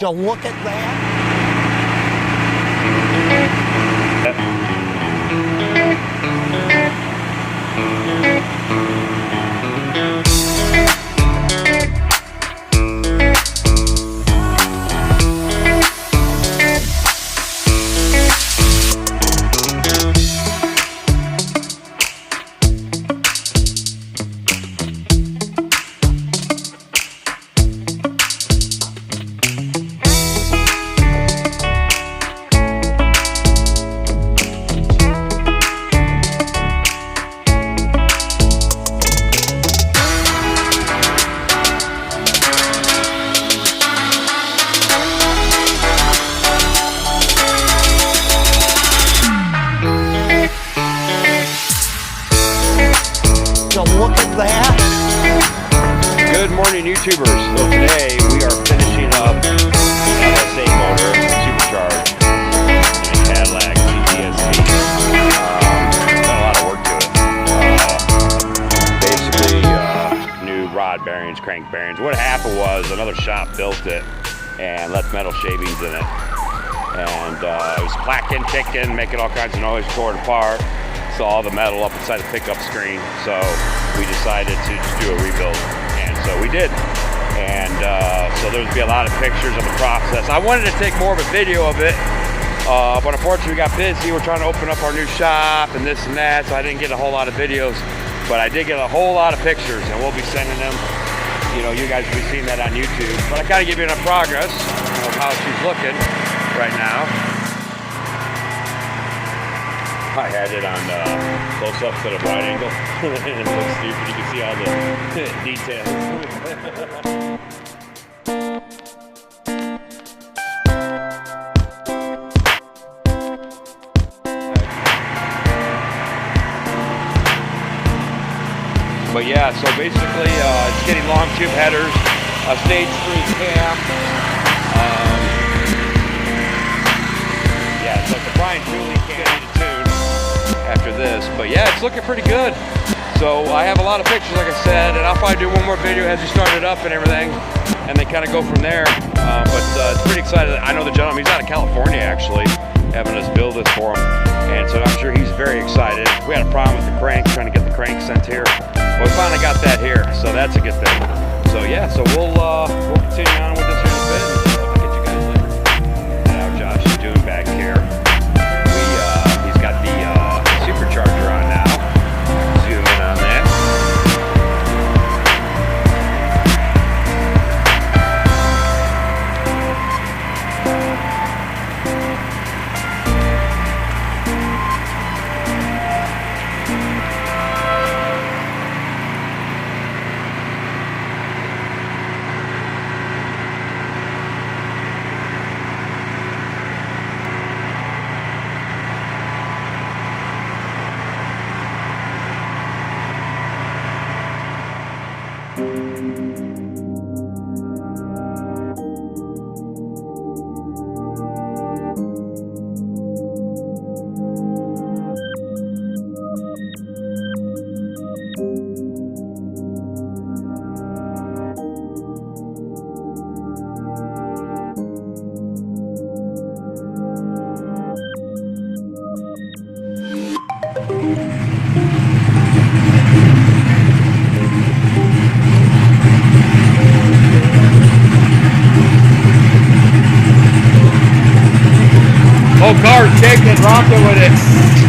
So look at that. So look at that. Good morning, YouTubers. So today we are finishing up the LSA motor, supercharged, in a Cadillac CTS-V. Done a lot of work to it. Basically, new rod bearings, crank bearings. What happened was another shop built it and left metal shavings in it. And it was clacking, ticking, making all kinds of noise, tore it apart. Saw all the metal up inside the pickup screen, so we decided to just do a rebuild, and so we did. And so there's gonna be a lot of pictures of the process. I wanted to take more of a video of it, but unfortunately we got busy. We're trying to open up our new shop and this and that, so I didn't get a whole lot of videos, but I did get a whole lot of pictures, and we'll be sending them. You know, you guys will be seeing that on YouTube, but I gotta give you enough progress of how she's looking right now. I had it on close up to the wide angle. It looks stupid. You can see all the details. But yeah, so basically it's getting long tube headers, a stage 3 cam. Yeah, it's like the Brian Julie cam to tune after this, but yeah, it's looking pretty good. So I have a lot of pictures, like I said, and I'll probably do one more video as we start it up and everything, and then kind of go from there. But it's pretty excited. I know the gentleman, he's out of California actually, having us build this for him, and so I'm sure he's very excited. We had a problem with the crank, trying to get the crank sent here. Well, we finally got that here, so that's a good thing. So yeah, so we'll continue on with this here in a bit. I'll get you guys later. And how Josh is doing back here. He's got the supercharger on now. Zoom in on that. Oh, car's kicking, rocking with it.